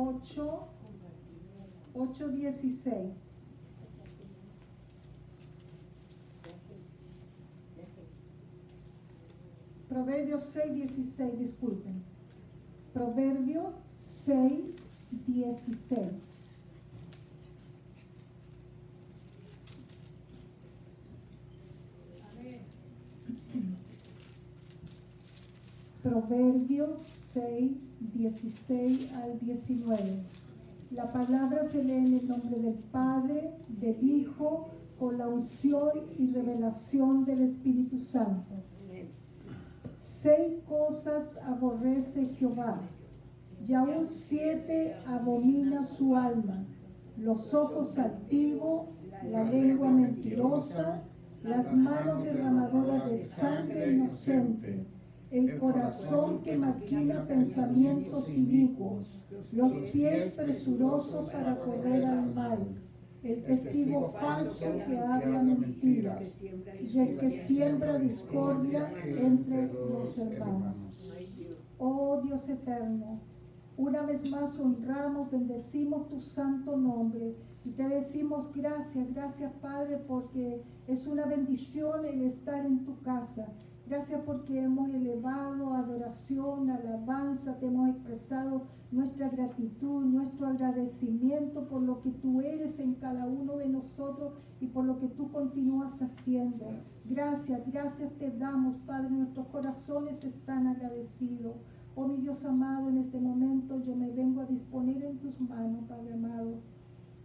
8:16. Proverbios 6:16, disculpen. Proverbios 6:16. Proverbios 6:16 al 19. La palabra se lee en el nombre del Padre, del Hijo, con la unción y revelación del Espíritu Santo. 6 cosas aborrece Jehová, y aún 7 abomina su alma: los ojos altivos, la lengua mentirosa, las manos derramadoras de sangre inocente, el corazón que maquina pensamientos inicuos, los pies presurosos para correr al mal, el testigo falso que habla mentiras, y el que siembra discordia entre los hermanos. Oh Dios eterno, una vez más honramos, bendecimos tu santo nombre y te decimos gracias, gracias Padre, porque es una bendición el estar en tu casa. Gracias porque hemos elevado adoración, alabanza, te hemos expresado nuestra gratitud, nuestro agradecimiento por lo que tú eres en cada uno de nosotros y por lo que tú continúas haciendo. Gracias, gracias te damos, Padre, nuestros corazones están agradecidos. Oh mi Dios amado, en este momento yo me vengo a disponer en tus manos, Padre amado,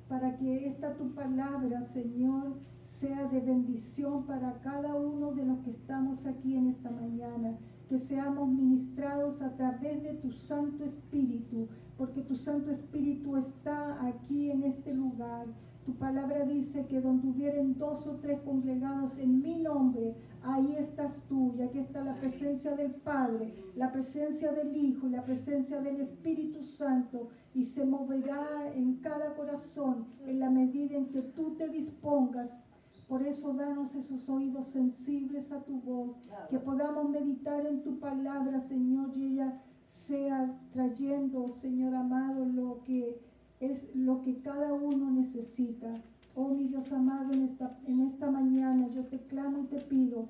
para que esta tu palabra, Señor, sea de bendición para cada uno de los que estamos aquí en esta mañana, que seamos ministrados a través de tu Santo Espíritu, porque tu Santo Espíritu está aquí en este lugar. Tu palabra dice que donde hubieren 2 o 3 congregados en mi nombre, ahí estás tú, y aquí está la presencia del Padre, la presencia del Hijo y la presencia del Espíritu Santo, y se moverá en cada corazón en la medida en que tú te dispongas. Por eso danos esos oídos sensibles a tu voz, que podamos meditar en tu palabra, Señor, y ella sea trayendo, Señor amado, lo que es lo que cada uno necesita. Oh mi Dios amado, en esta mañana yo te clamo y te pido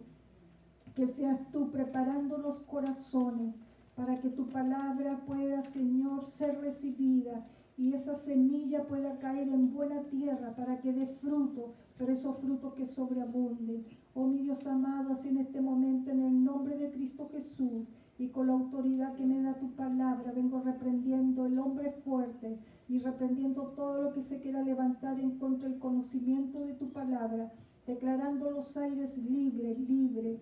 que seas tú preparando los corazones para que tu palabra pueda, Señor, ser recibida y esa semilla pueda caer en buena tierra para que dé fruto, pero esos frutos que sobreabunden. Oh mi Dios amado, así en este momento, en el nombre de Cristo Jesús y con la autoridad que me da tu palabra, vengo reprendiendo el hombre fuerte y reprendiendo todo lo que se quiera levantar en contra del conocimiento de tu palabra, declarando los aires libres,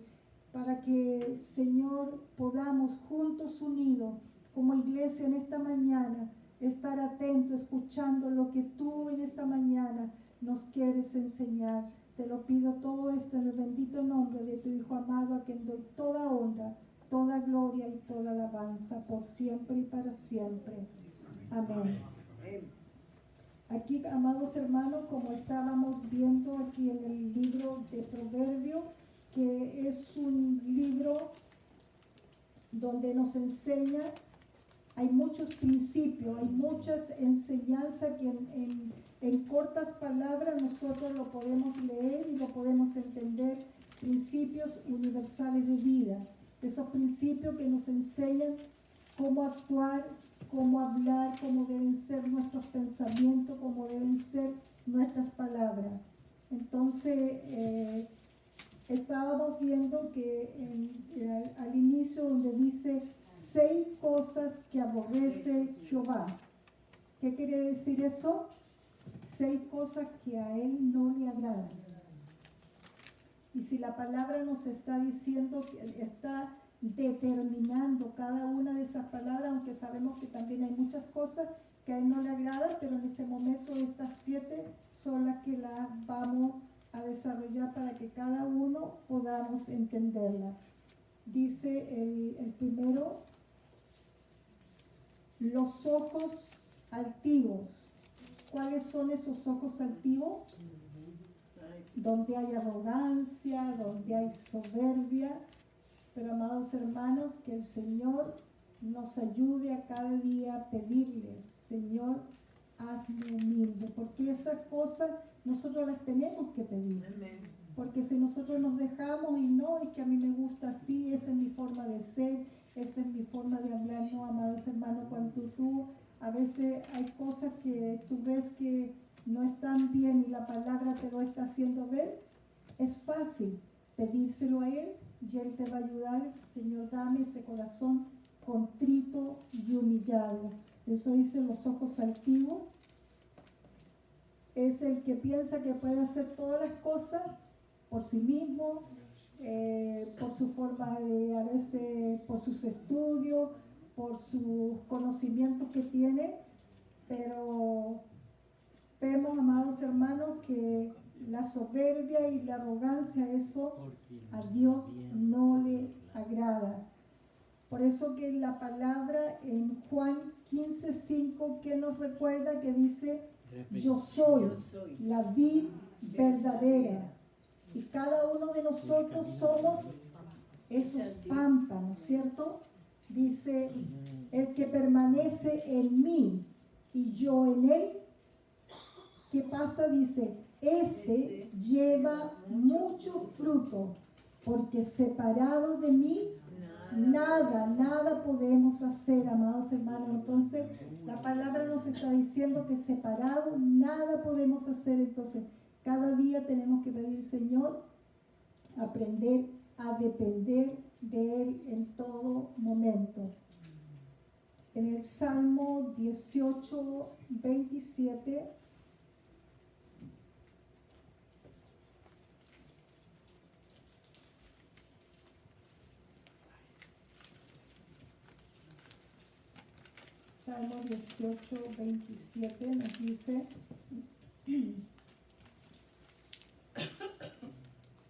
para que, Señor, podamos juntos unidos como iglesia en esta mañana estar atentos, escuchando lo que tú en esta mañana nos quieres enseñar. Te lo pido todo esto en el bendito nombre de tu Hijo amado, a quien doy toda honra, toda gloria y toda alabanza por siempre y para siempre. Amén. Aquí, amados hermanos, como estábamos viendo aquí en el libro de Proverbios, que es un libro donde nos enseña, hay muchos principios, hay muchas enseñanzas que en cortas palabras nosotros lo podemos leer y lo podemos entender, principios universales de vida, esos principios que nos enseñan cómo actuar, cómo hablar, cómo deben ser nuestros pensamientos, cómo deben ser nuestras palabras. Entonces, estábamos viendo que al inicio donde dice 6 cosas que aborrece Jehová. ¿Qué quiere decir eso? 6 cosas que a él no le agradan. Y si la palabra nos está diciendo, está determinando cada una de esas palabras, aunque sabemos que también hay muchas cosas que a él no le agradan, pero en este momento estas 7 son las que las vamos a desarrollar para que cada uno podamos entenderla. Dice el primero, los ojos altivos. ¿Cuáles son esos ojos altivos? Donde hay arrogancia, donde hay soberbia. Pero amados hermanos, que el Señor nos ayude a cada día a pedirle, Señor, hazme humilde, porque esas cosas nosotros las tenemos que pedir. Porque si nosotros nos dejamos y no, es que a mí me gusta así, esa es mi forma de ser, esa es mi forma de hablar, no, amados hermanos, cuando tú a veces hay cosas que tú ves que no están bien y la palabra te lo está haciendo ver, es fácil pedírselo a Él y Él te va a ayudar. Señor, dame ese corazón contrito y humillado. Eso dice los ojos altivos. Es el que piensa que puede hacer todas las cosas por sí mismo, por su forma de, a veces por sus estudios, por sus conocimientos que tiene, pero vemos, amados hermanos, que la soberbia y la arrogancia, eso a Dios no le agrada. Por eso que la palabra en Juan 15:5 que nos recuerda que dice: yo soy la vid verdadera y cada uno de nosotros somos esos pámpanos, ¿cierto? Dice: el que permanece en mí y yo en él, ¿qué pasa? Dice: este lleva mucho fruto, porque separado de mí nada podemos hacer, amados hermanos. Entonces la palabra nos está diciendo que separado nada podemos hacer. Entonces cada día tenemos que pedir, Señor, aprender a depender de Él en todo momento. En el Salmo 18:27 Salmo 18:27 nos dice: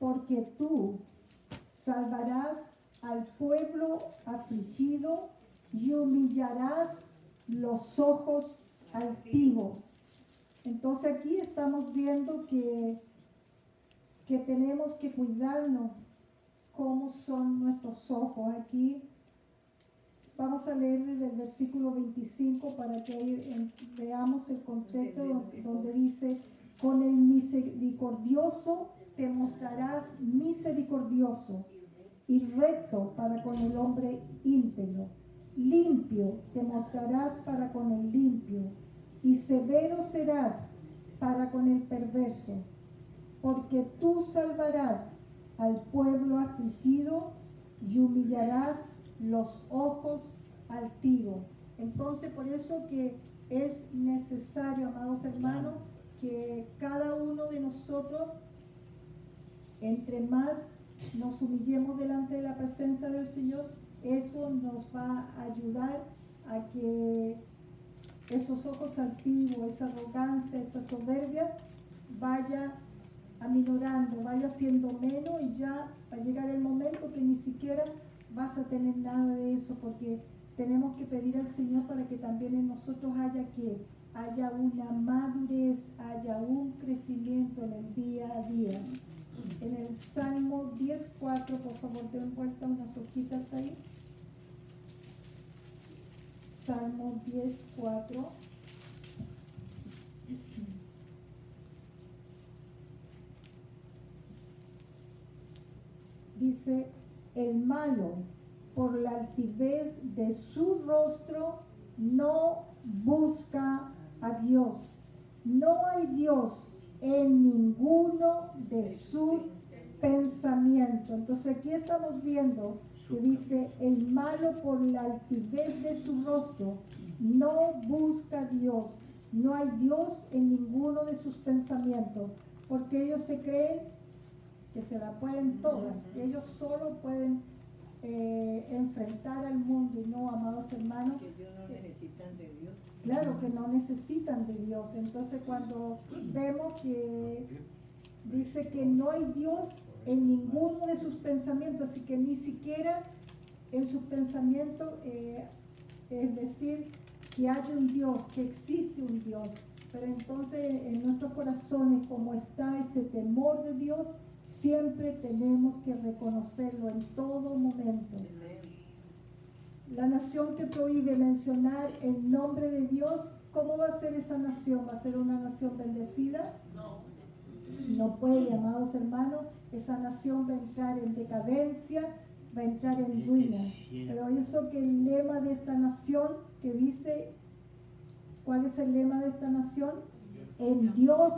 porque tú salvarás al pueblo afligido y humillarás los ojos altivos. Entonces aquí estamos viendo que tenemos que cuidarnos cómo son nuestros ojos. Aquí vamos a leer desde el versículo 25 para que veamos el contexto donde dice: con el misericordioso te mostrarás misericordioso y recto para con el hombre íntegro. Limpio te mostrarás para con el limpio y severo serás para con el perverso. Porque tú salvarás al pueblo afligido y humillarás los ojos altivos. Entonces, por eso que es necesario, amados hermanos, que cada uno de nosotros, entre más nos humillemos delante de la presencia del Señor, eso nos va a ayudar a que esos ojos altivos, esa arrogancia, esa soberbia vaya aminorando, vaya siendo menos, y ya va a llegar el momento que ni siquiera vas a tener nada de eso, porque tenemos que pedir al Señor para que también en nosotros haya una madurez, haya un crecimiento en el día a día. En el Salmo 10:4, por favor, den vuelta unas hojitas ahí. Salmo 10:4. Dice: el malo, por la altivez de su rostro, no busca a Dios. No hay Dios en ninguno de sus pensamientos. Entonces aquí estamos viendo que dice: el malo, por la altivez de su rostro, no busca a Dios. No hay Dios en ninguno de sus pensamientos, porque ellos se creen que se la pueden todas, que ellos solo pueden enfrentar al mundo. Y no, amados hermanos, que ellos no necesitan de Dios. Claro que no necesitan de Dios. Entonces cuando vemos que dice que no hay Dios en ninguno de sus pensamientos, así que ni siquiera en sus pensamientos, es decir, que hay un Dios, que existe un Dios. Pero entonces en nuestros corazones, como está ese temor de Dios, siempre tenemos que reconocerlo en todo momento. La nación que prohíbe mencionar el nombre de Dios, ser esa nación? ¿Va a ser una nación bendecida? No puede, amados hermanos. Esa nación va a entrar en decadencia, va a entrar en ruina. Pero eso que el lema de esta nación, que dice, ¿cuál es el lema de esta nación? En Dios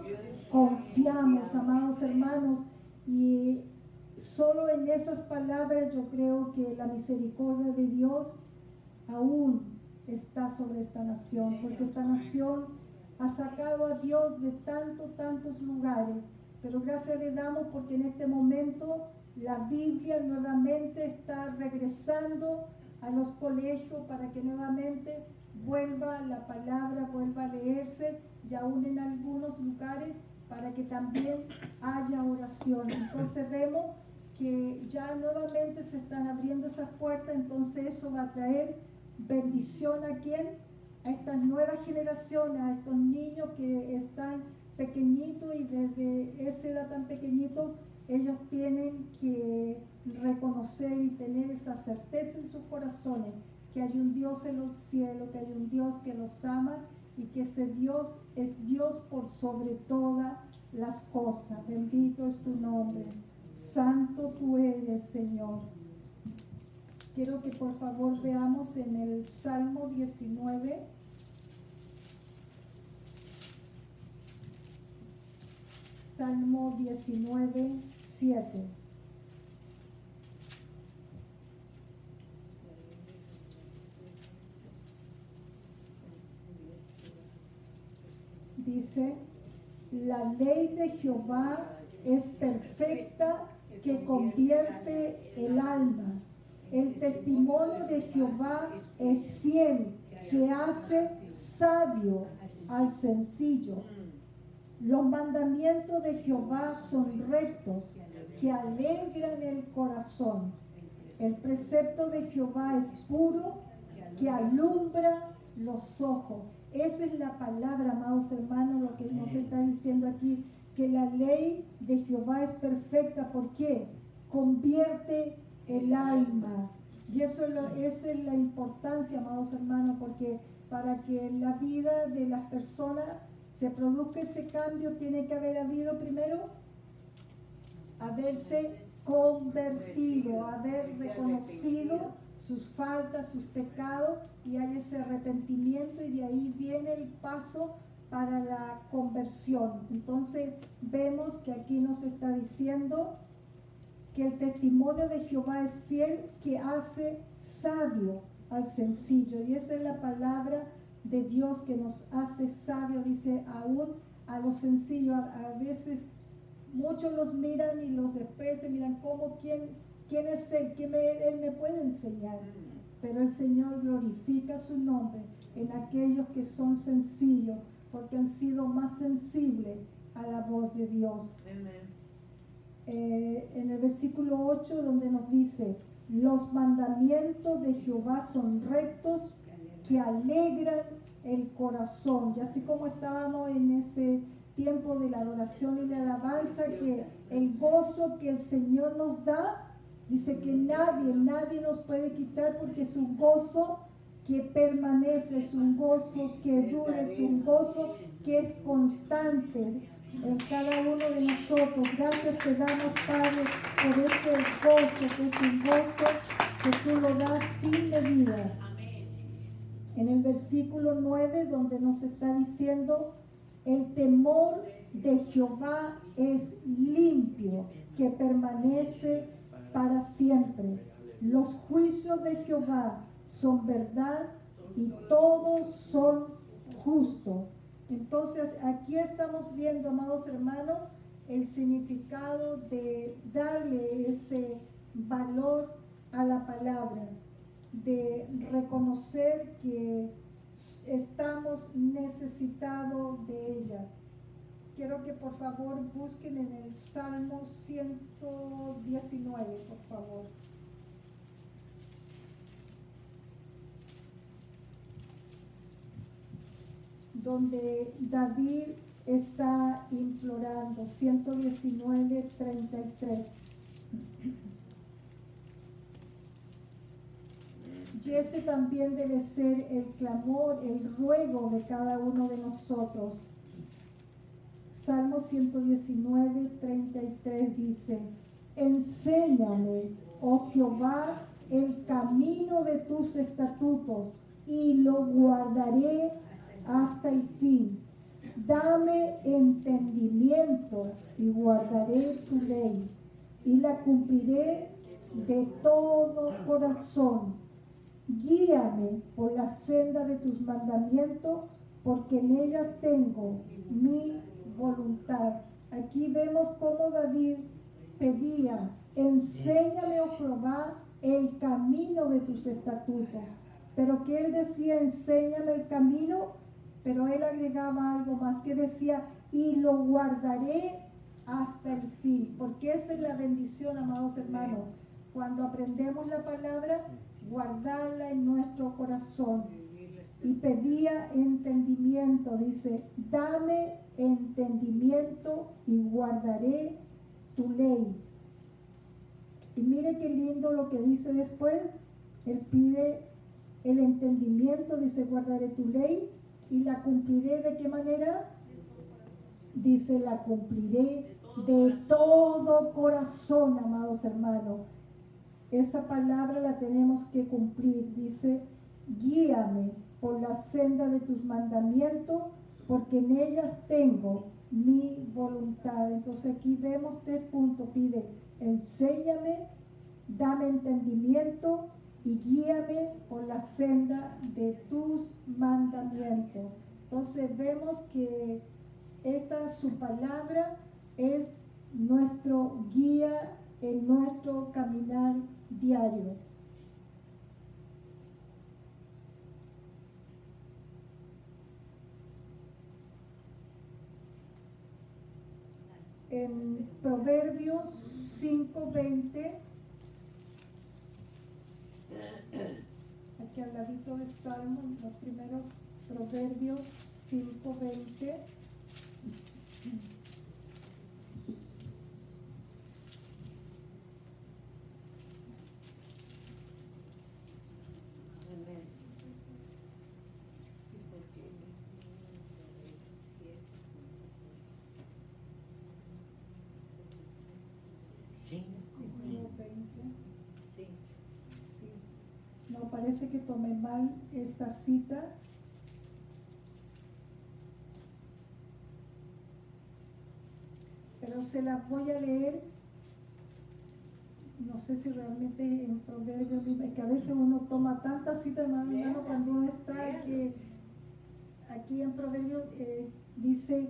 confiamos, amados hermanos. Y solo en esas palabras yo creo que la misericordia de Dios aún está sobre esta nación, porque esta nación ha sacado a Dios de tantos lugares, pero gracias le damos porque en este momento la Biblia nuevamente está regresando a los colegios para que nuevamente vuelva la palabra, vuelva a leerse, y aún en algunos lugares para que también haya oración. Entonces vemos que ya nuevamente se están abriendo esas puertas, entonces eso va a traer bendición a quién, a estas nuevas generaciones, a estos niños que están pequeñitos y desde esa edad tan pequeñito ellos tienen que reconocer y tener esa certeza en sus corazones que hay un Dios en los cielos, que hay un Dios que los ama y que ese Dios es Dios por sobre todas las cosas. Bendito es tu nombre, santo tú eres, Señor. Quiero que por favor veamos en el Salmo 19. Salmo 19, 7. Dice, la ley de Jehová es perfecta que convierte el alma. El testimonio de Jehová es fiel que hace sabio al sencillo. Los mandamientos de Jehová son rectos que alegran el corazón. El precepto de Jehová es puro que alumbra los ojos. Esa es la palabra, amados hermanos, lo que nos está diciendo aquí, que la ley de Jehová es perfecta. ¿Por qué? Convierte el alma. Y esa es la importancia, amados hermanos, porque para que en la vida de las personas se produzca ese cambio, tiene que haber habido primero, haberse convertido, haber reconocido sus faltas, sus pecados, y hay ese arrepentimiento, y de ahí viene el paso para la conversión. Entonces vemos que aquí nos está diciendo que el testimonio de Jehová es fiel que hace sabio al sencillo, y esa es la palabra de Dios que nos hace sabios. Dice, aún a los sencillos, a veces muchos los miran y los desprecian, miran cómo, quién es él, él me puede enseñar, pero el Señor glorifica su nombre en aquellos que son sencillos, porque han sido más sensibles a la voz de Dios. En el versículo 8, donde nos dice, los mandamientos de Jehová son rectos que alegran el corazón. Y así como estábamos en ese tiempo de la adoración y la alabanza, que el gozo que el Señor nos da, dice que nadie nos puede quitar, porque es un gozo que permanece, es un gozo que dura, es un gozo que es constante en cada uno de nosotros. Gracias te damos, Padre, por ese gozo, que es un gozo que tú lo das sin medida. En el versículo 9, donde nos está diciendo, el temor de Jehová es limpio, que permanece para siempre. Los juicios de Jehová son verdad y todos son justos. Entonces aquí estamos viendo, amados hermanos, el significado de darle ese valor a la palabra, de reconocer que estamos necesitados de ella. Quiero que por favor busquen en el Salmo 119, por favor. Donde David está implorando, 119, 33. Y ese también debe ser el clamor, el ruego de cada uno de nosotros. Salmo 119, 33 dice: enséñame, oh Jehová, el camino de tus estatutos, y lo guardaré hasta el fin. Dame entendimiento, y guardaré tu ley, y la cumpliré de todo corazón. Guíame por la senda de tus mandamientos, porque en ella tengo mi voluntad. Aquí vemos cómo David pedía: enséñame, oh Jehová, el camino de tus estatutos. Pero que él decía: enséñame el camino, pero él agregaba algo más, que decía: y lo guardaré hasta el fin. Porque esa es la bendición, amados hermanos, cuando aprendemos la palabra, guardarla en nuestro corazón. Y pedía entendimiento, dice: dame entendimiento y guardaré tu ley. Y mire qué lindo lo que dice después. Él pide el entendimiento, dice: guardaré tu ley y la cumpliré. ¿De qué manera? Dice: la cumpliré de todo corazón, amados hermanos. Esa palabra la tenemos que cumplir. Dice: guíame por la senda de tus mandamientos, porque en ellas tengo mi voluntad. Entonces aquí vemos 3 puntos. Pide: enséñame, dame entendimiento y guíame por la senda de tus mandamientos. Entonces vemos que su palabra es nuestro guía en nuestro caminar diario. En Proverbios 5:20, aquí al ladito de Salmo, los primeros Proverbios 5:20. No, parece que tomé mal esta cita. Pero se las voy a leer. No sé si realmente en Proverbios, es que a veces uno toma tantas citas, hermano, cuando uno está aquí en Proverbios, dice: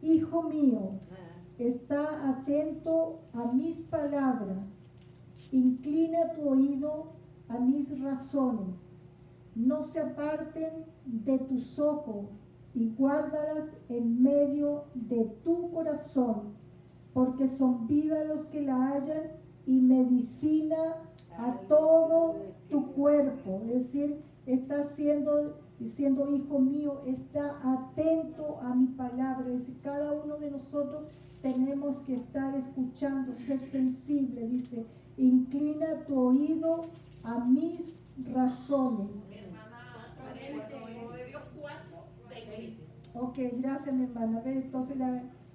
hijo mío, está atento a mis palabras, inclina tu oído a mis razones, no se aparten de tus ojos y guárdalas en medio de tu corazón, porque son vida los que la hallan y medicina a todo tu cuerpo. Es decir, está diciendo: hijo mío, está atento a mi palabra. Es decir, cada uno de nosotros tenemos que estar escuchando, ser sensible. Dice: inclina tu oído a mis razones. Ok, gracias, mi hermana. A ver, entonces,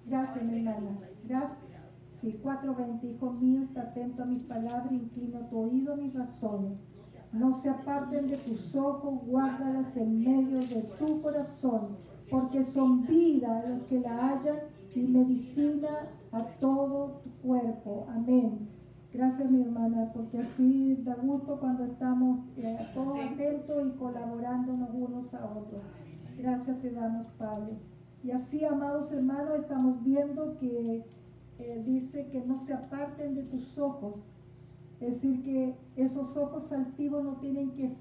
gracias, mi hermana. Gracias. Sí, 4:20. Hijo mío, está atento a mis palabras, inclina tu oído a mis razones. No se aparten de tus ojos, guárdalas en medio de tu corazón, porque son vida los que la hallan y medicina a todo tu cuerpo. Amén. Gracias, mi hermana, porque así da gusto cuando estamos todos atentos y colaborándonos unos a otros. Gracias te damos, Padre. Y así, amados hermanos, estamos viendo que dice que no se aparten de tus ojos. Es decir, que esos ojos altivos no tienen que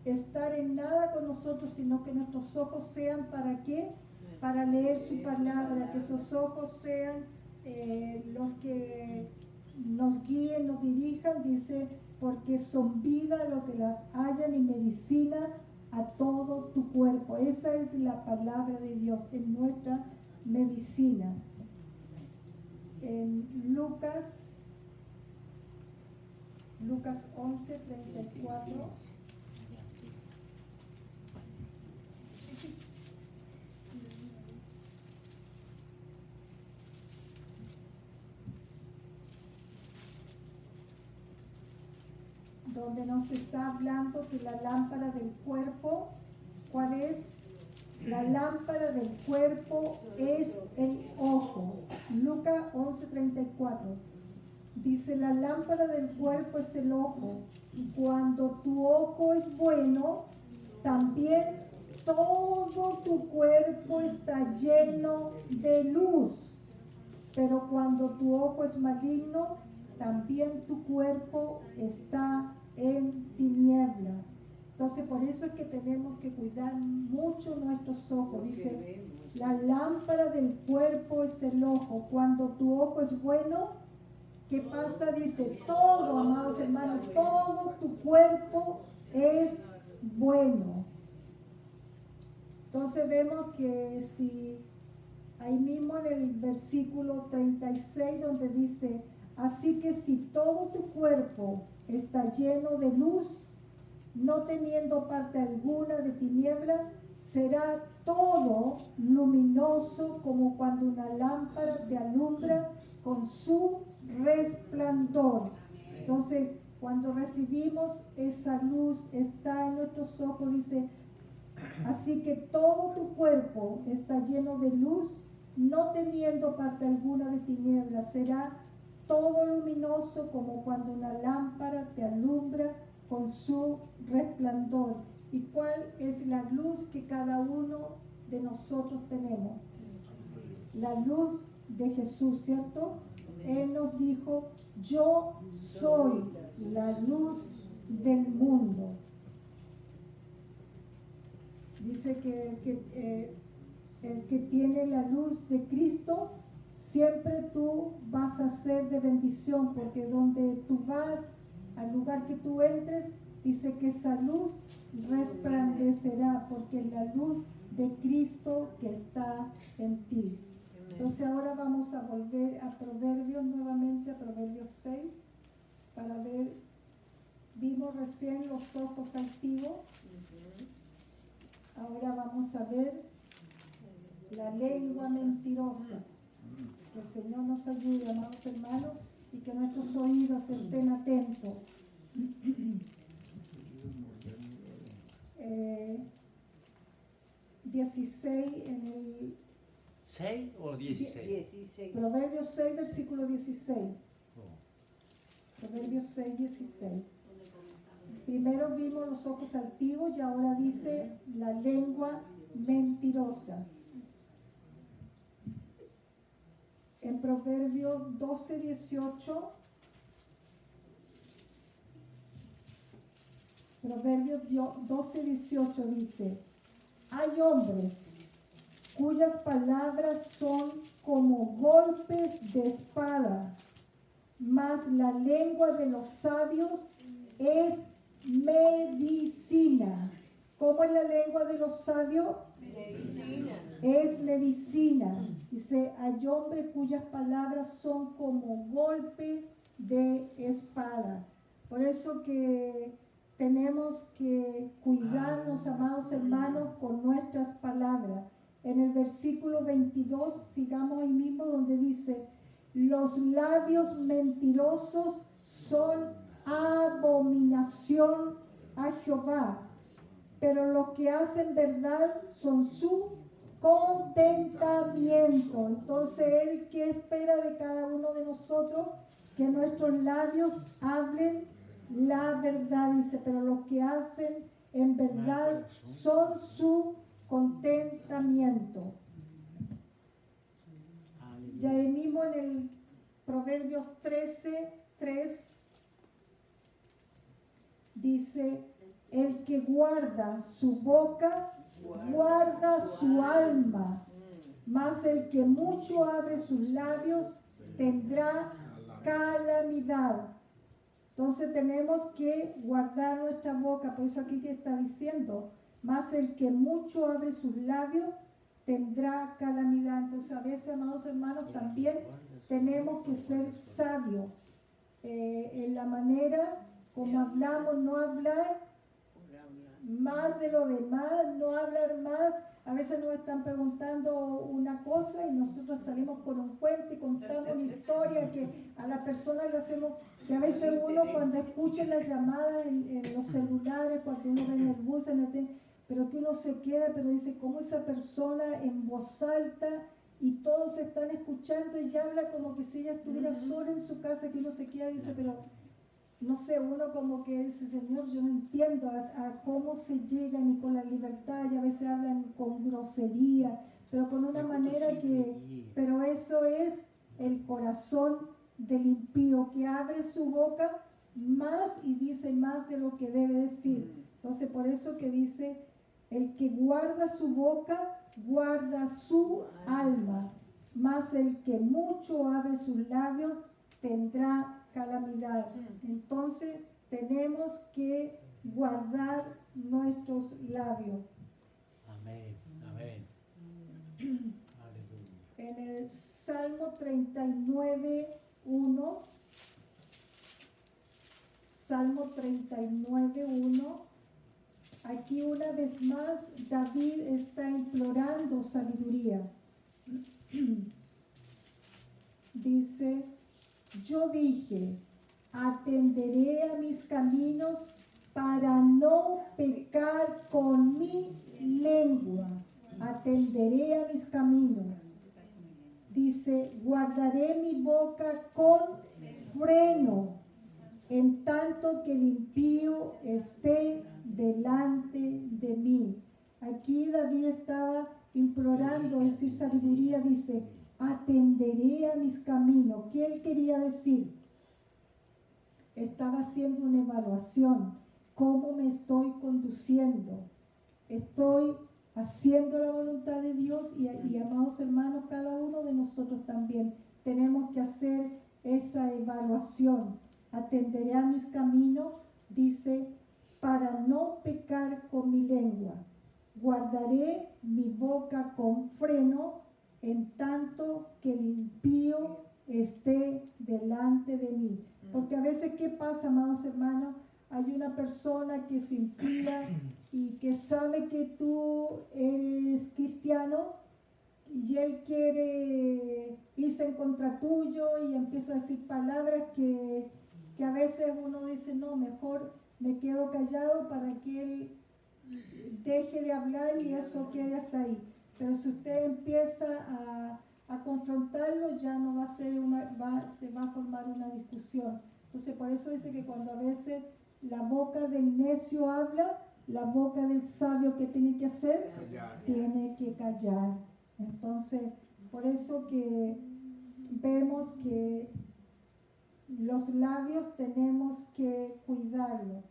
estar en nada con nosotros, sino que nuestros ojos sean ¿para qué? Para leer su palabra, que esos ojos sean los que nos guíen, nos dirijan. Dice: porque son vida lo que las hallan y medicina a todo tu cuerpo. Esa es la palabra de Dios, en nuestra medicina. En Lucas Lucas 11:34. Donde nos está hablando que la lámpara del cuerpo, ¿cuál es? La lámpara del cuerpo es el ojo. Lucas 11:34. Dice, la lámpara del cuerpo es el ojo. Cuando tu ojo es bueno, también todo tu cuerpo está lleno de luz. Pero cuando tu ojo es maligno, también tu cuerpo está en tiniebla. Entonces, por eso es que tenemos que cuidar mucho nuestros ojos. Dice, la lámpara del cuerpo es el ojo. Cuando tu ojo es bueno, ¿qué pasa? Dice, todo, amados hermanos, todo tu cuerpo es bueno. Entonces vemos que si ahí mismo en el versículo 36 donde dice, así que si todo tu cuerpo está lleno de luz, no teniendo parte alguna de tiniebla, será todo luminoso como cuando una lámpara te alumbra con su resplandor. Entonces, cuando recibimos esa luz, está en nuestros ojos, dice, así que todo tu cuerpo está lleno de luz, no teniendo parte alguna de tinieblas, será todo luminoso como cuando una lámpara te alumbra con su resplandor. ¿Y cuál es la luz que cada uno de nosotros tenemos? La luz de Jesús, ¿cierto? Él nos dijo, yo soy la luz del mundo. Dice que el que tiene la luz de Cristo, siempre tú vas a ser de bendición, porque donde tú vas, al lugar que tú entres, dice que esa luz resplandecerá, porque es la luz de Cristo que está en ti. Entonces ahora vamos a volver a Proverbios nuevamente, a Proverbios 6, para ver, vimos recién los ojos altivos, ahora vamos a ver la lengua mentirosa. Que el Señor nos ayude, amados hermanos, y que nuestros oídos estén atentos. 16 en el... ¿6 o 16? 16. Proverbios 6, versículo 16. Proverbios 6, 16. Primero vimos los ojos altivos y ahora dice la lengua mentirosa. En Proverbios 12, 18, Proverbios 12, 18 dice, hay hombres cuyas palabras son como golpes de espada, mas la lengua de los sabios es medicina. ¿Cómo es la lengua de los sabios? Medicina. Es medicina. Dice, hay hombres cuyas palabras son como golpe de espada. Por eso que tenemos que cuidarnos, amados hermanos, con nuestras palabras. En el versículo 22, sigamos ahí mismo donde dice, los labios mentirosos son abominación a Jehová, pero los que hacen verdad son su contentamiento. Entonces, Él, ¿qué espera de cada uno de nosotros? Que nuestros labios hablen la verdad, dice, pero los que hacen en verdad son su contentamiento. Ya ahí mismo en el Proverbios 13, 3 dice, el que guarda su boca, guarda su alma, mas el que mucho abre sus labios tendrá calamidad. Entonces tenemos que guardar nuestra boca, por eso aquí que está diciendo, mas el que mucho abre sus labios tendrá calamidad. Entonces a veces, amados hermanos, también tenemos que ser sabios en la manera como hablamos, no hablar más de lo demás, no hablar más. A veces nos están preguntando una cosa y nosotros salimos con un cuento y contamos una historia que a la persona le hacemos, que a veces uno cuando escucha las llamadas en los celulares, cuando uno ve en el bus, en el tren, pero que uno se queda, pero dice, ¿cómo esa persona en voz alta y todos están escuchando y ya habla como que si ella estuviera sola en su casa, que uno se queda y dice, pero no sé, uno como que dice, Señor, yo no entiendo a cómo se llegan y con la libertad, y a veces hablan con grosería, pero con una manera que, pero eso es el corazón del impío, que abre su boca más y dice más de lo que debe decir. Entonces, por eso que dice, el que guarda su boca, guarda su alma, mas el que mucho abre sus labios, tendrá calamidad. Entonces tenemos que guardar nuestros labios. Amén, amén. En el Salmo 39:1, Salmo 39:1, aquí una vez más David está implorando sabiduría. Dice, yo dije, atenderé a mis caminos para no pecar con mi lengua. Atenderé a mis caminos. Dice, guardaré mi boca con freno, en tanto que el impío esté delante de mí. Aquí David estaba implorando esa sabiduría, dice, atenderé a mis caminos. ¿Qué él quería decir? Estaba haciendo una evaluación. ¿Cómo me estoy conduciendo? ¿Estoy haciendo la voluntad de Dios? Y amados hermanos, cada uno de nosotros también tenemos que hacer esa evaluación. Atenderé a mis caminos, dice, para no pecar con mi lengua. Guardaré mi boca con freno, en tanto que el impío esté delante de mí. Porque a veces, ¿qué pasa, amados hermanos? Hay una persona que se impía y que sabe que tú eres cristiano y él quiere irse en contra tuyo y empieza a decir palabras que a veces uno dice, no, mejor me quedo callado para que él deje de hablar y eso quede hasta ahí. Pero si usted empieza a confrontarlo, ya no va a ser se va a formar una discusión. Entonces, por eso dice que cuando a veces la boca del necio habla, la boca del sabio, ¿qué tiene que hacer? Callar. Tiene que callar. Entonces, por eso que vemos que los labios tenemos que cuidarlos.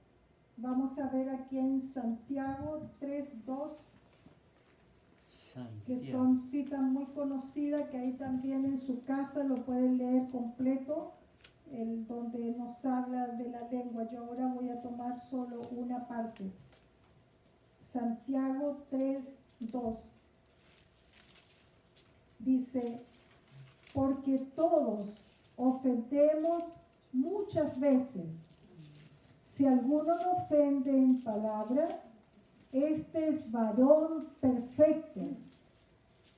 Vamos a ver aquí en Santiago 3:2, que son citas muy conocidas, que ahí también en su casa lo pueden leer completo, donde nos habla de la lengua. Yo ahora voy a tomar solo una parte. Santiago 3:2 dice, porque todos ofendemos muchas veces. Si alguno no ofende en palabra, este es varón perfecto,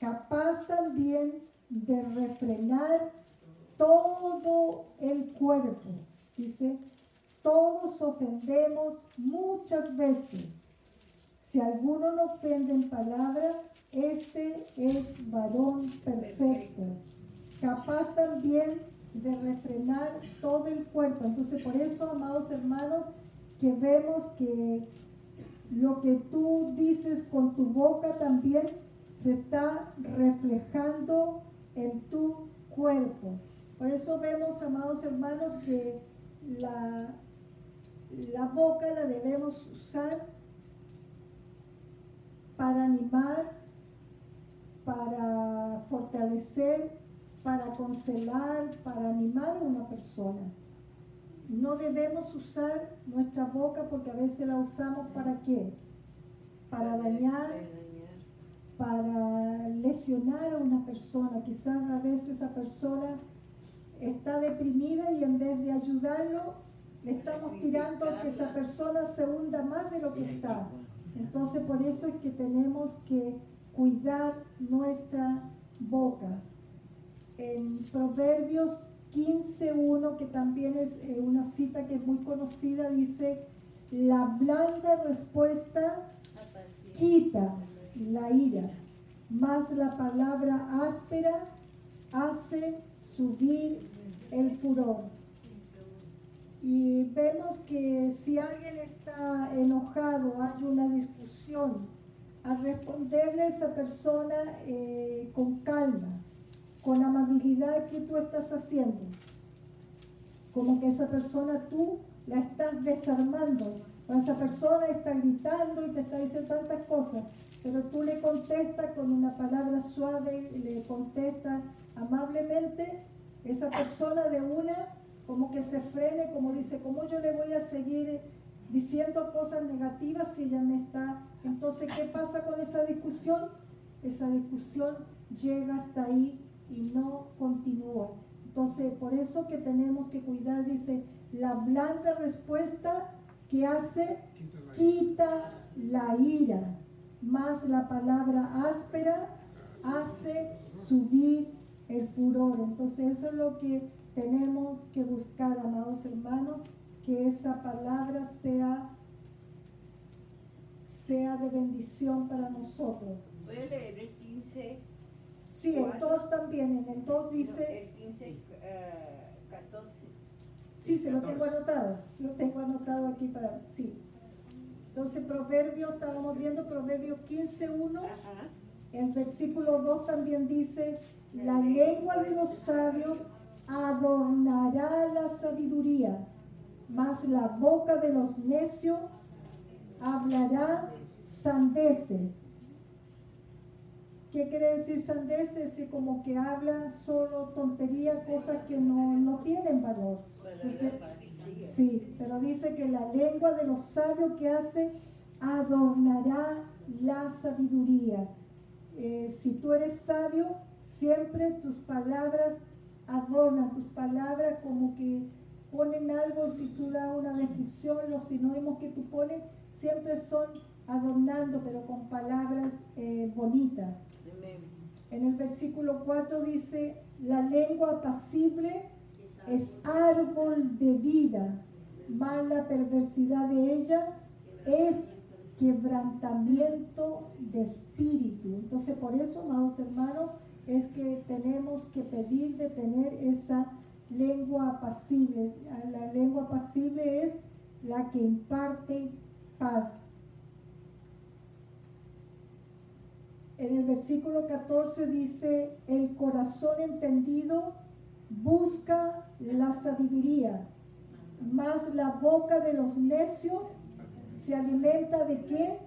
capaz también de refrenar todo el cuerpo. Dice, todos ofendemos muchas veces. Si alguno no ofende en palabra, este es varón perfecto, capaz también de refrenar todo el cuerpo. Entonces, por eso, amados hermanos, que vemos que lo que tú dices con tu boca también se está reflejando en tu cuerpo. Por eso vemos, amados hermanos, que la boca la debemos usar para animar, para fortalecer, para consolar, para animar a una persona. No debemos usar nuestra boca porque a veces la usamos ¿para qué? Para dañar, para lesionar a una persona. Quizás a veces esa persona está deprimida y en vez de ayudarlo, Le estamos tirando que esa persona se hunda más de lo que está. Entonces por eso es que tenemos que cuidar nuestra boca. En Proverbios 15:1, que también es una cita que es muy conocida, dice: la blanda respuesta quita la ira, mas la palabra áspera hace subir el furor. Y vemos que si alguien está enojado, hay una discusión, al responderle a esa persona con calma, con amabilidad, ¿qué tú estás haciendo? Como que esa persona tú la estás desarmando, o esa persona está gritando y te está diciendo tantas cosas, pero tú le contestas con una palabra suave, le contestas amablemente, esa persona de una como que se frene, como dice: ¿cómo yo le voy a seguir diciendo cosas negativas si ella me está? Entonces, ¿qué pasa con esa discusión? Esa discusión llega hasta ahí y no continúa. Entonces, por eso que tenemos que cuidar, dice: la blanda respuesta que hace quita la ira, más la palabra áspera hace subir el furor. Entonces eso es lo que tenemos que buscar, amados hermanos, que esa palabra sea de bendición para nosotros. Voy a leer el 15. Sí, el 2 también, en el 2 dice... El 15, 14. Sí, se lo tengo anotado aquí para... Sí. Entonces, Proverbio, estábamos viendo Proverbio 15:1. Ajá. El versículo 2 también dice: la lengua de los sabios adornará la sabiduría, mas la boca de los necios hablará sandeces. ¿Qué quiere decir sandeces? Es como que habla solo tontería, cosas que no tienen valor. Entonces, sí, pero dice que la lengua de los sabios, que hace, adornará la sabiduría. Si tú eres sabio, siempre tus palabras adornan, tus palabras como que ponen algo. Si tú das una descripción, los sinónimos que tú pones siempre son adornando, pero con palabras bonitas. En el versículo 4 dice: la lengua apacible es árbol de vida, mas la perversidad de ella es quebrantamiento de espíritu. Entonces, por eso, amados hermanos, es que tenemos que pedir de tener esa lengua apacible. La lengua apacible es la que imparte paz. En el versículo 14 dice: el corazón entendido busca la sabiduría, mas la boca de los necios se alimenta ¿de qué?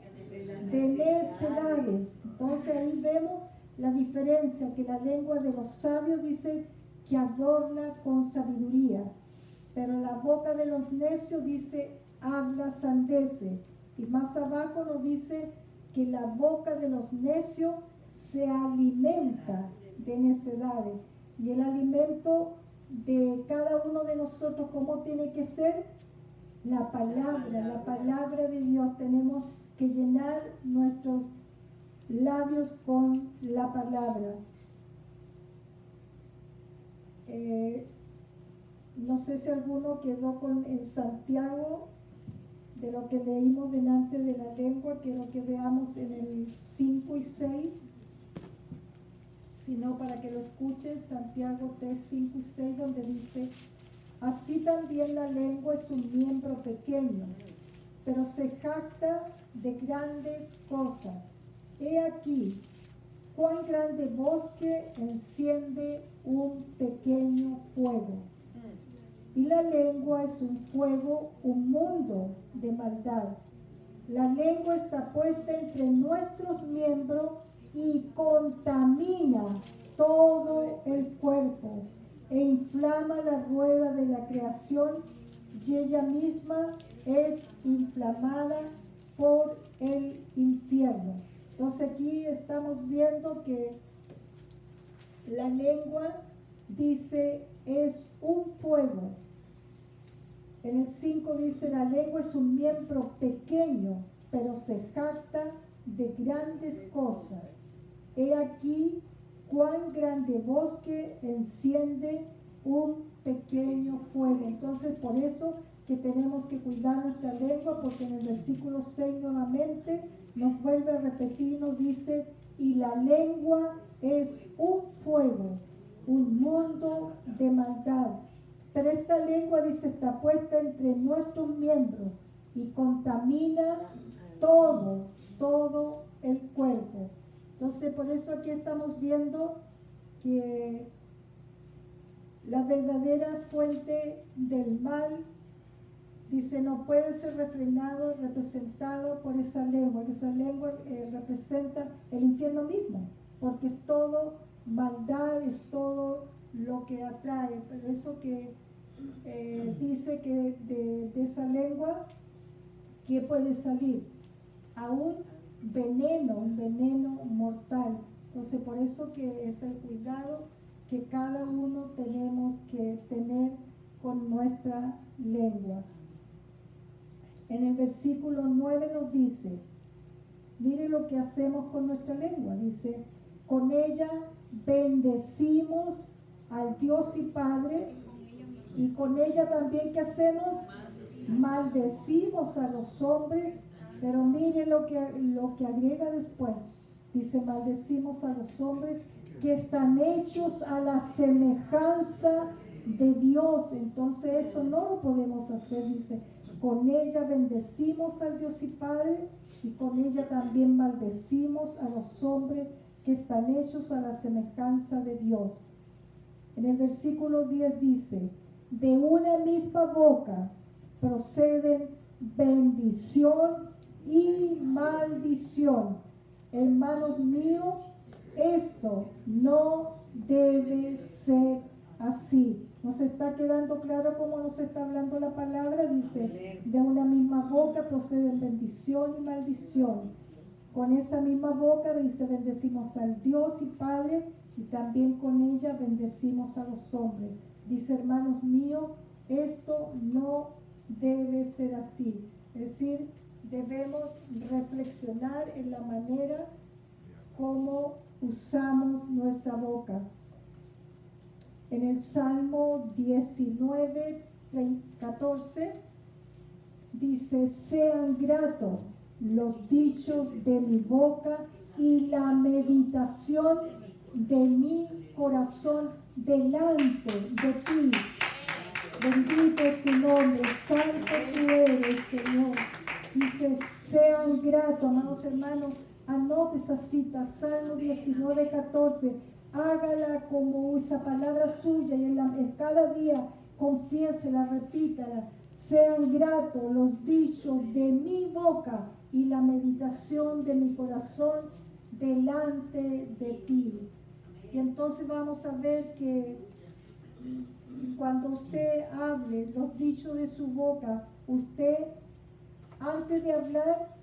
De necedades. Entonces ahí vemos la diferencia, que la lengua de los sabios dice que adorna con sabiduría, pero la boca de los necios dice habla sandeces. Y más abajo nos dice que la boca de los necios se alimenta de necedades. Y el alimento de cada uno de nosotros, ¿cómo tiene que ser? La palabra de Dios. Tenemos que llenar nuestros labios con la palabra. No sé si alguno quedó en Santiago, de lo que leímos delante de la lengua. Quiero que veamos en el 5 y 6, sino para que lo escuchen, Santiago 3, 5 y 6, donde dice: así también la lengua es un miembro pequeño, pero se jacta de grandes cosas. He aquí, cuán grande bosque enciende un pequeño fuego. Y la lengua es un fuego, un mundo de maldad. La lengua está puesta entre nuestros miembros y contamina todo el cuerpo e inflama la rueda de la creación, y ella misma es inflamada por el infierno. Entonces aquí estamos viendo que la lengua, dice, es un fuego En el 5 dice, la lengua es un miembro pequeño, pero se jacta de grandes cosas. He aquí cuán grande bosque enciende un pequeño fuego. Entonces, por eso que tenemos que cuidar nuestra lengua, porque en el versículo 6 nuevamente nos vuelve a repetir, nos dice, y la lengua es un fuego, un mundo de maldad. Pero esta lengua, dice, está puesta entre nuestros miembros y contamina todo el cuerpo. Entonces, por eso aquí estamos viendo que la verdadera fuente del mal, dice, no puede ser refrenado, representado por esa lengua, que esa lengua representa el infierno mismo, porque es todo maldad, es todo lo que atrae. Pero eso que dice que de esa lengua, ¿qué puede salir? Aún un veneno mortal. Entonces, por eso que es el cuidado que cada uno tenemos que tener con nuestra lengua. En el versículo 9 nos dice, mire lo que hacemos con nuestra lengua. Dice, con ella bendecimos al Dios y Padre, y con ella también, ¿qué hacemos? Maldecimos a los hombres. Pero mire lo que agrega después. Dice, maldecimos a los hombres que están hechos a la semejanza de Dios. Entonces eso no lo podemos hacer. Dice, con ella bendecimos al Dios y Padre, y con ella también maldecimos a los hombres que están hechos a la semejanza de Dios. En el versículo 10 dice, de una misma boca proceden bendición y maldición. Hermanos míos, esto no debe ser así. ¿Nos está quedando claro cómo nos está hablando la palabra? Dice, de una misma boca proceden bendición y maldición. Con esa misma boca, dice, bendecimos al Dios y Padre, y también con ella bendecimos a los hombres. Dice, hermanos míos, esto no debe ser así. Es decir, debemos reflexionar en la manera como usamos nuestra boca. En el Salmo 19, 14 dice, sean gratos los dichos de mi boca y la meditación de mi corazón delante de ti. Bendito es tu nombre, santo tú eres, Señor. Dice, sean gratos, amados hermanos, anote esa cita, Salmo 19, 14, hágala como esa palabra suya y en cada día confiésela, repítala. Sean gratos los dichos de mi boca y la meditación de mi corazón delante de ti. Y entonces vamos a ver que cuando usted hable los dichos de su boca, usted antes de hablar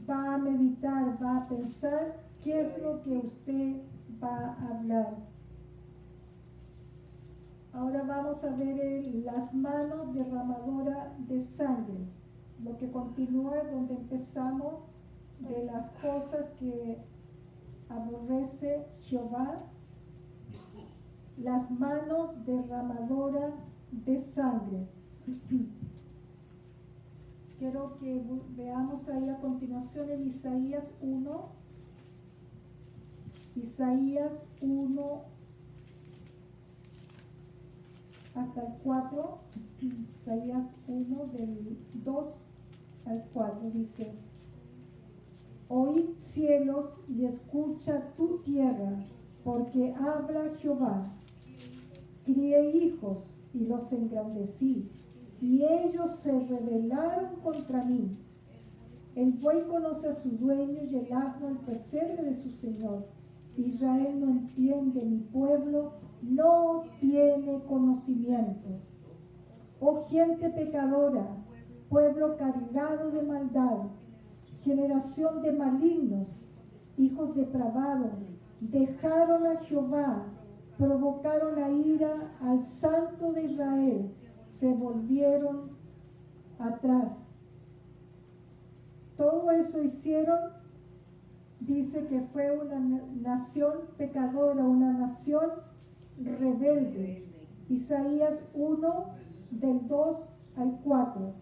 va a meditar, va a pensar qué es lo que usted va a hablar. Ahora vamos a ver las manos derramadoras de sangre. Lo que continúa donde empezamos, de las cosas que aborrece Jehová. Las manos derramadoras de sangre. Quiero que veamos ahí a continuación en Isaías 1. Isaías 1 hasta el 4. Isaías 1 del 2 al 4 dice, oíd cielos y escucha tu tierra, porque habla Jehová. Crié hijos y los engrandecí, y ellos se rebelaron contra mí. El buey conoce a su dueño y el asno el pesebre de su señor. Israel no entiende, mi pueblo no tiene conocimiento. Oh gente pecadora, pueblo cargado de maldad, generación de malignos, hijos depravados, dejaron a Jehová, provocaron la ira al Santo de Israel, se volvieron atrás. Todo eso hicieron, dice que fue una nación pecadora, una nación rebelde. Isaías 1, del 2 al 4.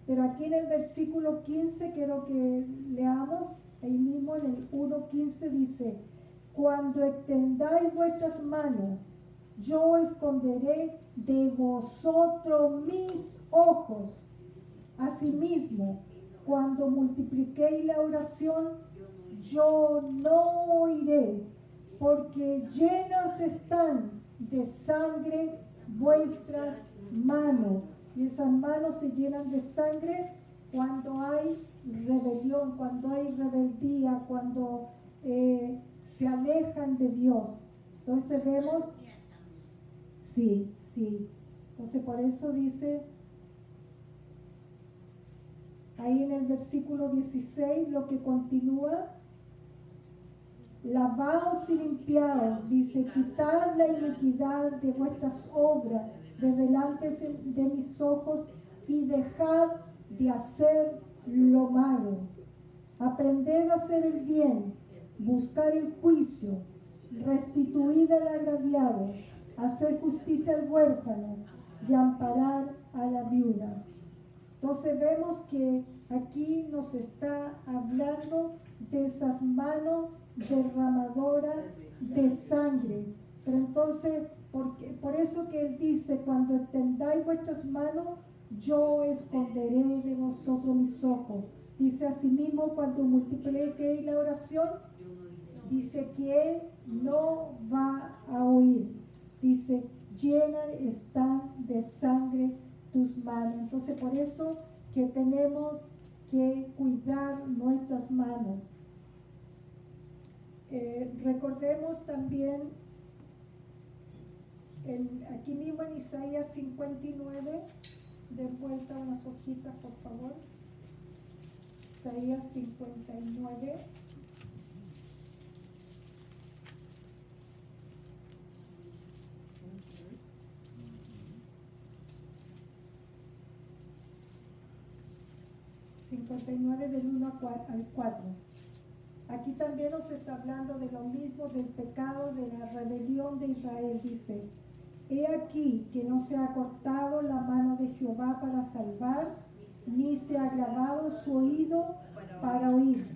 Pero aquí en el versículo 15 quiero que leamos, ahí mismo en el 1:15 dice: cuando extendáis vuestras manos, yo esconderé de vosotros mis ojos. Asimismo, cuando multipliquéis la oración, yo no oiré, porque llenas están de sangre vuestras manos. Y esas manos se llenan de sangre cuando hay rebelión, cuando hay rebeldía, cuando se alejan de Dios. Entonces vemos, sí. Entonces por eso dice ahí en el versículo 16 lo que continúa: lavaos y limpiaos, dice, quitad la iniquidad de vuestras obras de delante de mis ojos y dejad de hacer lo malo. Aprended a hacer el bien, buscar el juicio, restituid al agraviado, hacer justicia al huérfano y amparar a la viuda. Entonces vemos que aquí nos está hablando de esas manos derramadoras de sangre. Pero entonces, por eso que él dice: cuando extendáis vuestras manos, yo esconderé de vosotros mis ojos. Dice asimismo, cuando multipliquéis la oración, dice que él no va a oír. Dice: llenas están de sangre tus manos. Entonces por eso que tenemos que cuidar nuestras manos. Recordemos también aquí mismo en Isaías 59, de vuelta unas hojitas por favor. Isaías 59. Del 1 al 4. Aquí también nos está hablando de lo mismo, del pecado, de la rebelión de Israel. Dice: he aquí que no se ha cortado la mano de Jehová para salvar, ni se ha agravado su oído para oír.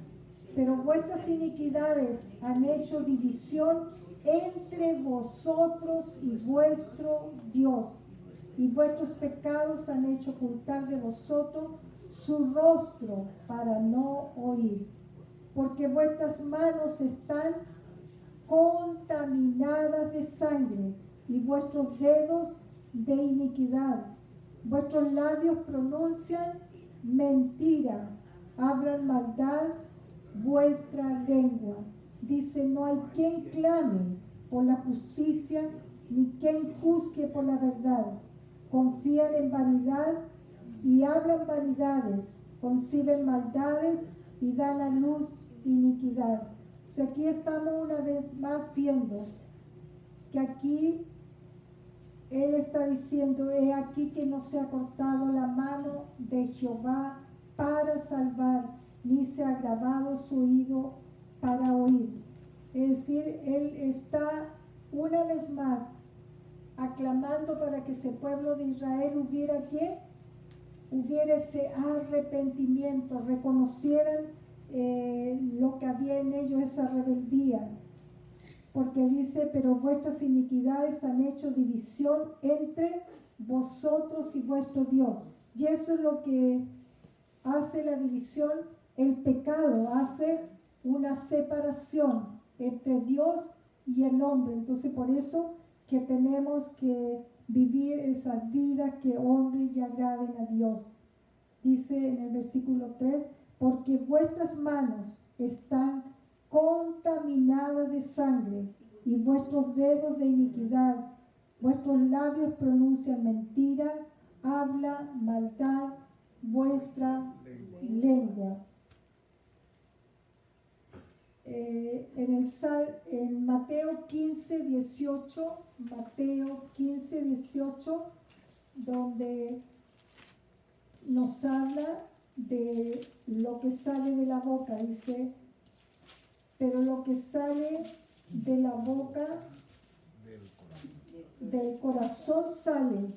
Pero vuestras iniquidades han hecho división entre vosotros y vuestro Dios, y vuestros pecados han hecho ocultar de vosotros su rostro para no oír. Porque vuestras manos están contaminadas de sangre y vuestros dedos de iniquidad. Vuestros labios pronuncian mentira, hablan maldad vuestra lengua. Dice: no hay quien clame por la justicia, ni quien juzgue por la verdad. Confían en vanidad y hablan vanidades, conciben maldades y dan a luz iniquidad. O sea, aquí estamos una vez más viendo que aquí él está diciendo: he aquí que no se ha cortado la mano de Jehová para salvar, ni se ha agravado su oído para oír. Es decir, él está una vez más aclamando para que ese pueblo de Israel hubiera ese arrepentimiento, reconocieran lo que había en ellos, esa rebeldía. Porque dice: pero vuestras iniquidades han hecho división entre vosotros y vuestro Dios. Y eso es lo que hace la división. El pecado hace una separación entre Dios y el hombre. Entonces por eso que tenemos que vivir esas vidas que honren y agraden a Dios. Dice en el versículo 3: porque vuestras manos están contaminadas de sangre y vuestros dedos de iniquidad. Vuestros labios pronuncian mentira, habla maldad vuestra lengua. En Mateo 15, 18, donde nos habla de lo que sale de la boca, dice, pero lo que sale de la boca del corazón sale,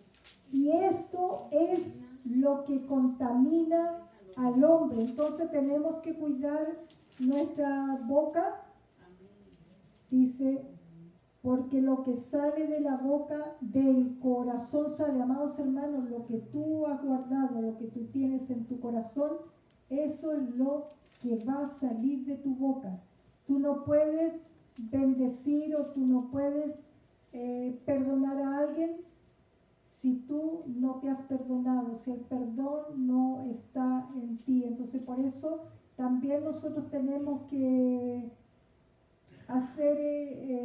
y esto es lo que contamina al hombre. Entonces tenemos que cuidar nuestra boca, dice, porque lo que sale de la boca del corazón sale. Amados hermanos, lo que tú has guardado, lo que tú tienes en tu corazón, eso es lo que va a salir de tu boca. Tú no puedes bendecir o tú no puedes perdonar a alguien si tú no te has perdonado, si el perdón no está en ti. Entonces por eso también nosotros tenemos que hacer,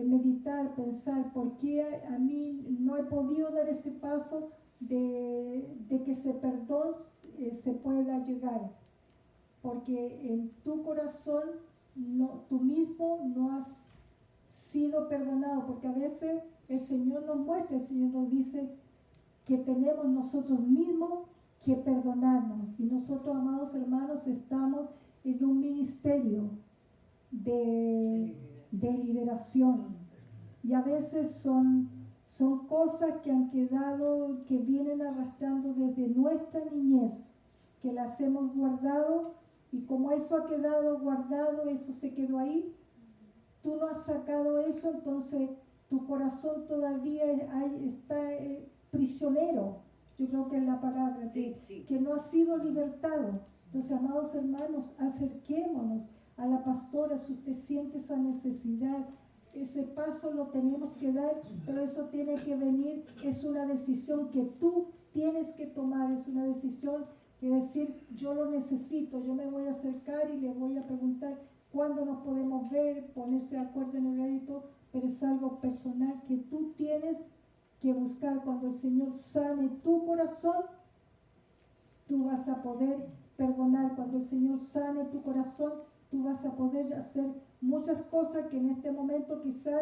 meditar, pensar, ¿por qué a mí no he podido dar ese paso de que ese perdón se pueda llegar? Porque en tu corazón tú mismo no has sido perdonado, porque a veces el Señor nos muestra, el Señor nos dice que tenemos nosotros mismos que perdonarnos. Y nosotros, amados hermanos, estamos en un ministerio de liberación. Y a veces son cosas que han quedado, que vienen arrastrando desde nuestra niñez, que las hemos guardado, y como eso ha quedado guardado, eso se quedó ahí, tú no has sacado eso, entonces tu corazón todavía está prisionero. Yo creo que es la palabra, que no ha sido libertado. Entonces, amados hermanos, acerquémonos a la pastora si usted siente esa necesidad. Ese paso lo tenemos que dar, pero eso tiene que venir, es una decisión que tú tienes que tomar, es una decisión que decir, yo lo necesito, yo me voy a acercar y le voy a preguntar cuándo nos podemos ver, ponerse de acuerdo en el horario, pero es algo personal que tú tienes que buscar. Cuando el Señor sane tu corazón, tú vas a poder perdonar. Cuando el Señor sane tu corazón, tú vas a poder hacer muchas cosas que en este momento quizás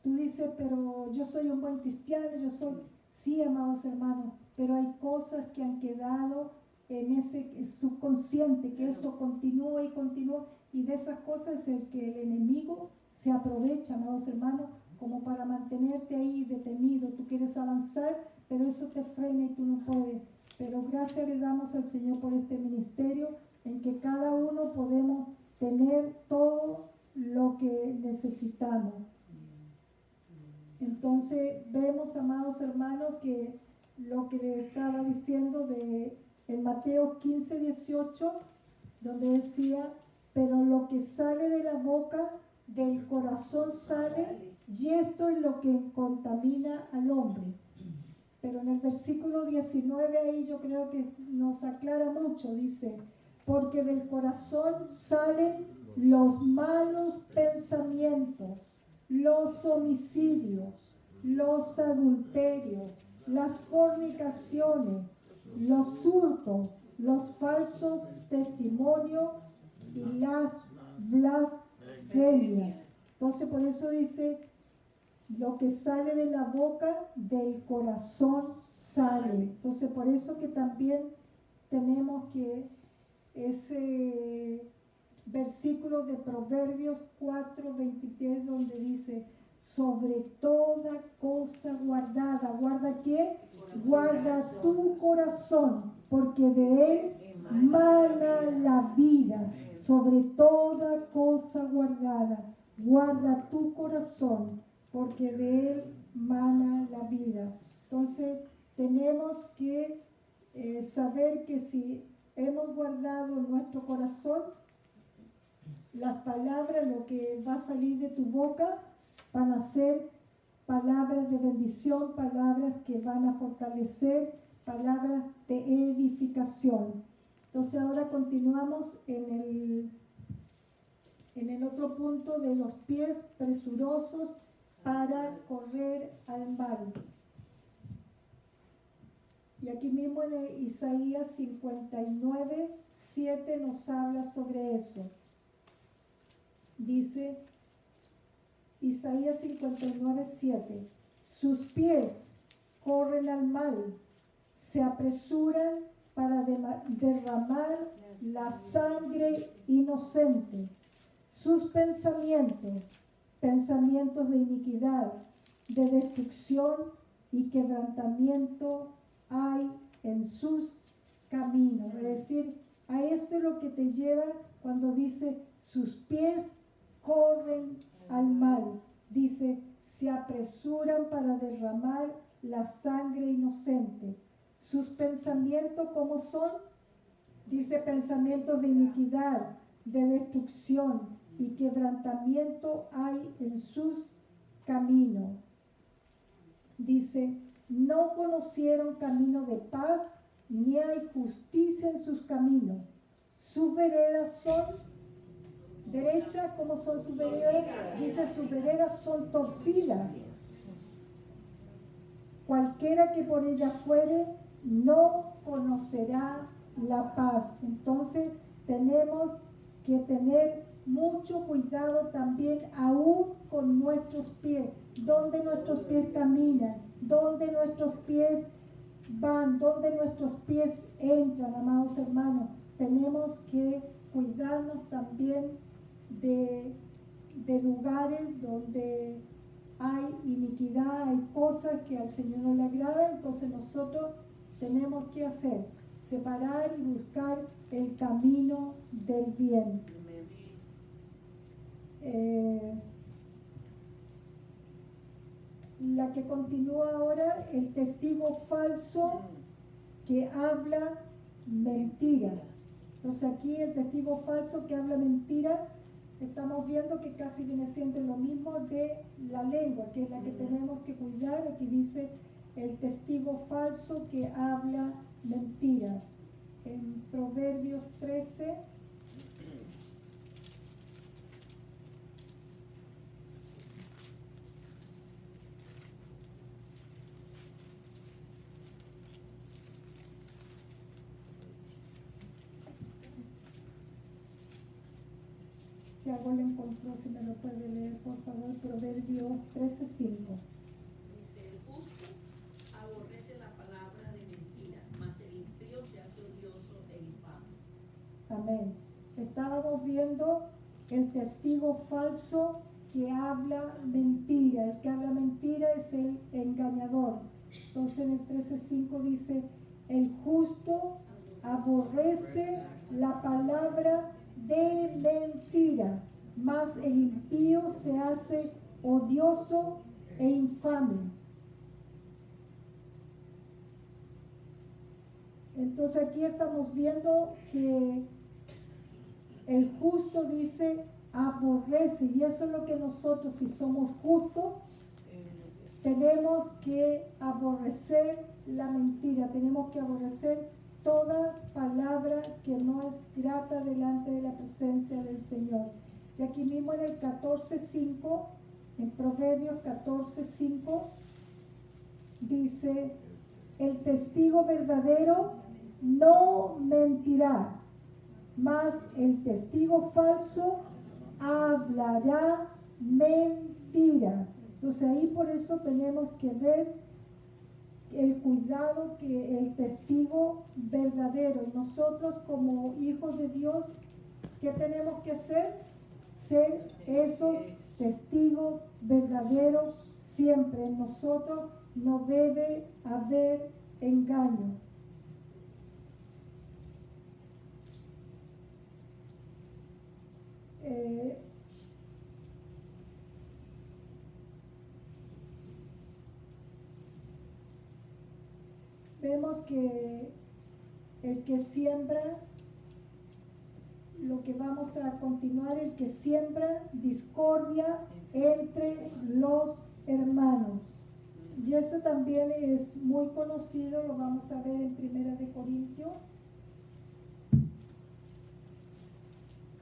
tú dices, pero yo soy un buen cristiano, yo soy, sí, amados hermanos, pero hay cosas que han quedado en ese subconsciente, que eso continúa y continúa, y de esas cosas es el que el enemigo se aprovecha, amados hermanos, como para mantenerte ahí detenido. Tú quieres avanzar, pero eso te frena y tú no puedes. Pero gracias le damos al Señor por este ministerio en que cada uno podemos tener todo lo que necesitamos. Entonces vemos, amados hermanos, que lo que le estaba diciendo en Mateo 15, 18, donde decía, pero lo que sale de la boca, del corazón sale, y esto es lo que contamina al hombre. Pero en el versículo 19 ahí yo creo que nos aclara mucho, dice, porque del corazón salen los malos pensamientos, los homicidios, los adulterios, las fornicaciones, los hurtos, los falsos testimonios y las blasfemias. Entonces por eso dice, lo que sale de la boca, del corazón sale. Entonces por eso que también tenemos que ese versículo de Proverbios 4:23 donde dice, sobre toda cosa guardada, ¿guarda qué? Guarda tu corazón, porque de él mana la vida. Sobre toda cosa guardada, guarda tu corazón, porque de él mana la vida. Entonces tenemos que saber que si hemos guardado en nuestro corazón, las palabras, lo que va a salir de tu boca, van a ser palabras de bendición, palabras que van a fortalecer, palabras de edificación. Entonces ahora continuamos en el otro punto de los pies presurosos para correr al mal. Y aquí mismo en Isaías 59, 7 nos habla sobre eso. Dice Isaías 59, 7, sus pies corren al mal, se apresuran para derramar la sangre inocente. Sus pensamientos, pensamientos de iniquidad, de destrucción y quebrantamiento hay en sus caminos. Es decir, a esto es lo que te lleva cuando dice sus pies corren al mal. Dice, se apresuran para derramar la sangre inocente. Sus pensamientos, ¿cómo son? Dice, pensamientos de iniquidad, de destrucción y quebrantamiento hay en sus caminos. Dice, no conocieron camino de paz, ni hay justicia en sus caminos. Sus veredas son derechas. ¿Cómo son sus veredas? Dice, sus veredas son torcidas. Cualquiera que por ella fuere, no conocerá la paz. Entonces, tenemos que tener mucho cuidado también aún con nuestros pies, donde nuestros pies caminan, donde nuestros pies van, donde nuestros pies entran, amados hermanos. Tenemos que cuidarnos también de lugares donde hay iniquidad, hay cosas que al Señor no le agradan. Entonces nosotros tenemos que hacer, separar y buscar el camino del bien. La que continúa ahora, el testigo falso que habla mentira. Entonces aquí el testigo falso que habla mentira, estamos viendo que casi viene siendo lo mismo de la lengua, que es la que tenemos que cuidar. Aquí dice el testigo falso que habla mentira. En Proverbios 13, si algo le encontró, si me lo puede leer, por favor. Proverbios 13:5. Dice, el justo aborrece la palabra de mentira, mas el impío se hace odioso e infame. Amén. Estábamos viendo el testigo falso que habla mentira. El que habla mentira es el engañador. Entonces en el 13:5 dice, el justo aborrece la palabra de mentira, mas el impío se hace odioso e infame. Entonces aquí estamos viendo que el justo dice aborrece, y eso es lo que nosotros, si somos justos, tenemos que aborrecer la mentira, tenemos que aborrecer toda palabra que no es grata delante de la presencia del Señor. Y aquí mismo en el 14:5, en Proverbios 14:5, dice, el testigo verdadero no mentirá, mas el testigo falso hablará mentira. Entonces ahí por eso tenemos que ver el cuidado que el testigo verdadero. Y nosotros como hijos de Dios, ¿qué tenemos que hacer? Ser esos testigos verdaderos siempre. En nosotros no debe haber engaño. Vemos que el que siembra, lo que vamos a continuar, el que siembra discordia entre los hermanos. Y eso también es muy conocido, lo vamos a ver en 1 de Corintios.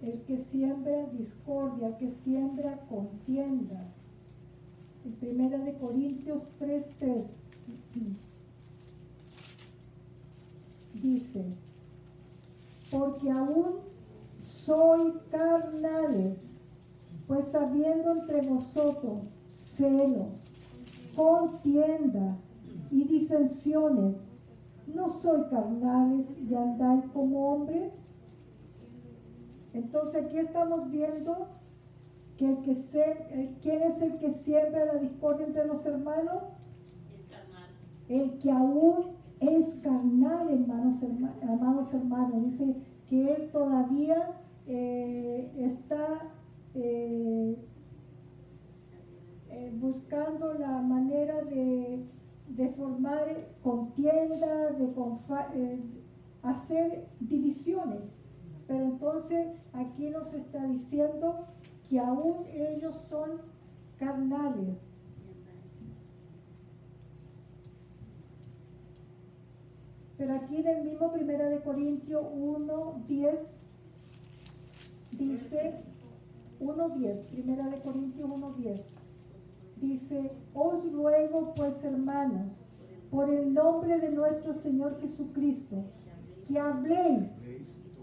El que siembra discordia, el que siembra contienda. En 1 de Corintios 3:3. Dice, porque aún soy carnales, pues habiendo entre vosotros celos, contiendas y disensiones, no soy carnales y andáis como hombres. Entonces aquí estamos viendo que ¿quién es el que siembra la discordia entre los hermanos? El carnal. El que aún es carnal, amados hermanos. Dice que él todavía está buscando la manera de formar contienda, de hacer divisiones. Pero entonces aquí nos está diciendo que aún ellos son carnales. Pero aquí en el mismo 1 Corintios 1:10 dice, 1:10, 1 Corintios 1:10, dice, os ruego pues hermanos, por el nombre de nuestro Señor Jesucristo, que habléis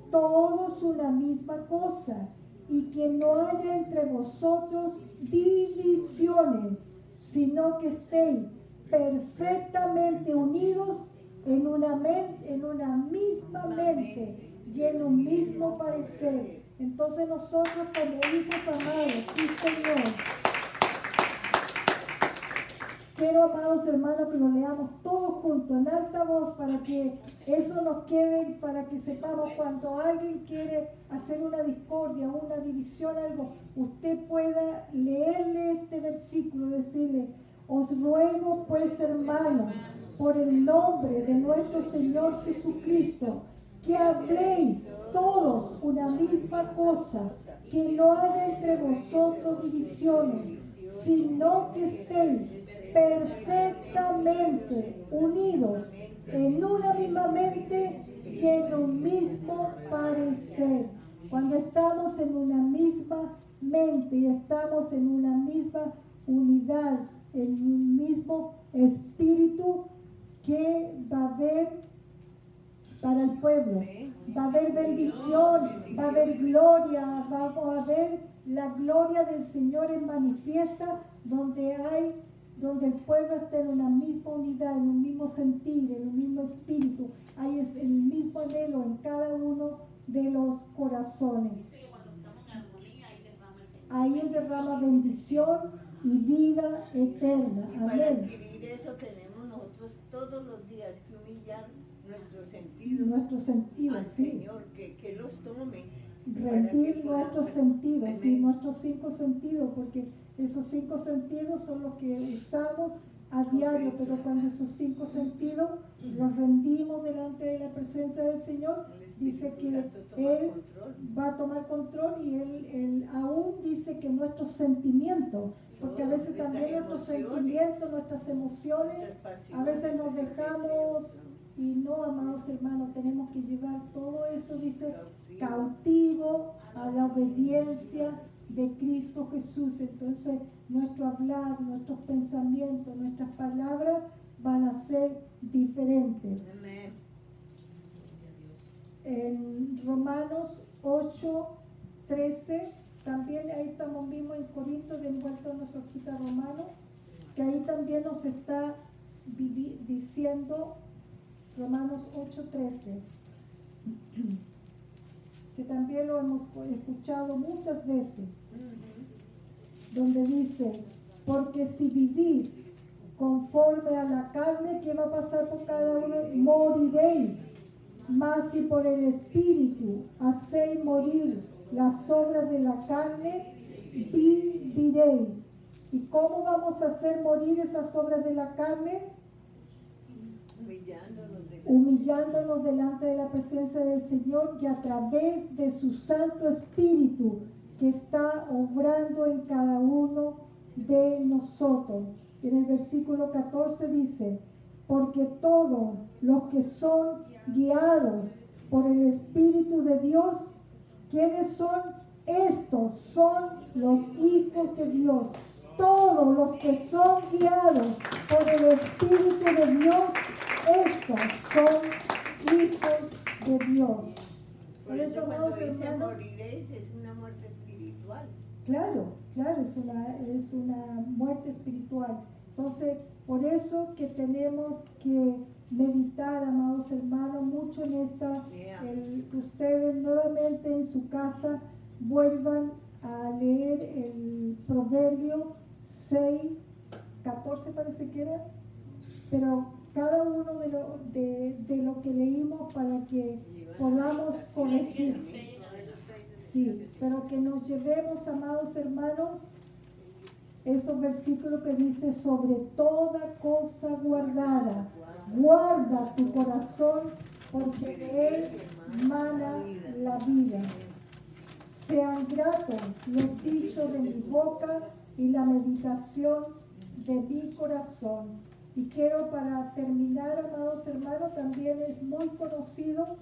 todos una misma cosa y que no haya entre vosotros divisiones, sino que estéis perfectamente unidos en una misma mente y en un mismo parecer. Entonces nosotros como hijos amados, sí Señor, quiero, amados hermanos, que lo leamos todos juntos en alta voz para que eso nos quede, para que sepamos cuando alguien quiere hacer una discordia, una división, algo, usted pueda leerle este versículo, decirle, os ruego pues hermanos, por el nombre de nuestro Señor Jesucristo, que habléis todos una misma cosa, que no haya entre vosotros divisiones, sino que estéis perfectamente unidos en una misma mente y en un mismo parecer. Cuando estamos en una misma mente y estamos en una misma unidad, en un mismo espíritu, que va a haber para el pueblo, va a haber bendición, va a haber gloria, vamos a ver la gloria del Señor en manifiesta donde el pueblo está en una misma unidad, en un mismo sentir, en un mismo espíritu, hay el mismo anhelo en cada uno de los corazones. Dice que cuando estamos en armonía, ahí derrama el Señor. Ahí Él derrama bendición y vida eterna. Y para Amén. adquirir eso tenemos nosotros todos los días que humillar nuestros sentidos Nuestros sentidos, al sí. Señor, que los tome. Rendir para que nuestros podamos- sentidos, sí, Amén. nuestros 5 sentidos, porque esos 5 sentidos son los que usamos a diario, pero cuando esos 5 sentidos los rendimos delante de la presencia del Señor, El dice Espíritu que Santo toma Él control. va a tomar control y Él aún dice que nuestros sentimientos, porque a veces Nuestras también nuestros emociones, sentimientos, nuestras emociones, nuestras pasiones, a veces nos nuestros dejamos deseos, ¿no? y no, amados hermanos, tenemos que llevar todo eso, dice, Cautivo. cautivo a la obediencia de Cristo Jesús. Entonces nuestro hablar, nuestros pensamientos, nuestras palabras van a ser diferentes. Amén. En Romanos 8:13, también ahí estamos mismo en Corinto, de envuelto en nuestra hojita Romanos, que ahí también nos está diciendo Romanos 8:13, que también lo hemos escuchado muchas veces, donde dice, porque si vivís conforme a la carne, ¿qué va a pasar por cada uno? Moriréis. Mas si por el Espíritu hacéis morir las obras de la carne, viviréis. ¿Y cómo vamos a hacer morir esas obras de la carne? Humillándonos delante de la presencia del Señor y a través de su Santo Espíritu que está obrando en cada uno de nosotros. En el versículo 14 dice, porque todos los que son guiados por el Espíritu de Dios, ¿quiénes son? Estos son los hijos de Dios. Todos los que son guiados por el Espíritu de Dios, estos son hijos de Dios. Por eso cuando dice moriréis es una muerte espiritual. Claro, es una muerte espiritual. Entonces, por eso que tenemos que meditar, amados hermanos, mucho en esta, que ustedes nuevamente en su casa vuelvan a leer el Proverbio 6, 14 parece que era, pero cada uno de lo que leímos para que podamos corregir. Sí, pero que nos llevemos, amados hermanos, esos versículos que dice sobre toda cosa guardada, guarda tu corazón porque de él mana la vida. Sean gratos los dichos de mi boca y la meditación de mi corazón. Y quiero para terminar, amados hermanos, también es muy conocido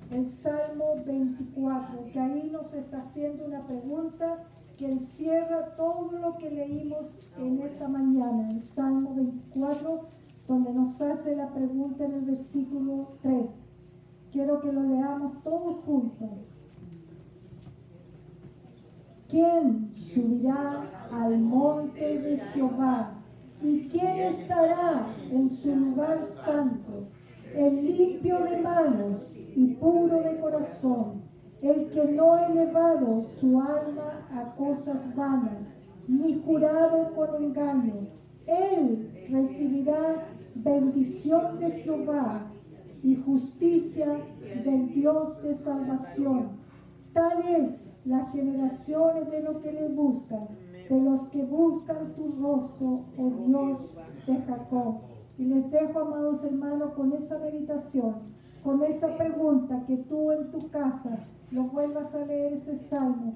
el Salmo 24, que ahí nos está haciendo una pregunta que encierra todo lo que leímos en esta mañana. El Salmo 24, donde nos hace la pregunta en el versículo 3. Quiero que lo leamos todos juntos. ¿Quién subirá al monte de Jehová? ¿Y quién estará en su lugar santo? El limpio de manos y puro de corazón, el que no ha elevado su alma a cosas vanas, ni jurado con engaño. Él recibirá bendición de Jehová y justicia del Dios de salvación. Tal es las generaciones de los que le buscan, de los que buscan tu rostro, oh Dios de Jacob. Y les dejo, amados hermanos, con esa meditación, con esa pregunta, que tú en tu casa lo vuelvas a leer ese salmo.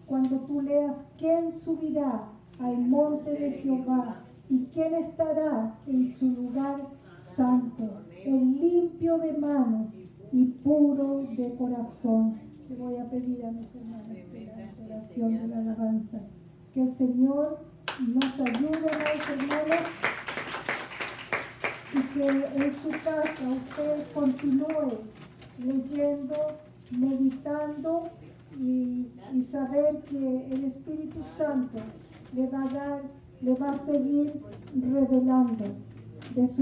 Cuando tú leas, ¿quién subirá al monte de Jehová? ¿Y quién estará en su lugar santo? El limpio de manos y puro de corazón. Le voy a pedir a mis hermanos la oración de la alabanza. Que el Señor nos ayude, amados hermanos, y que en su casa usted continúe leyendo, meditando y saber que el Espíritu Santo le va a seguir revelando de su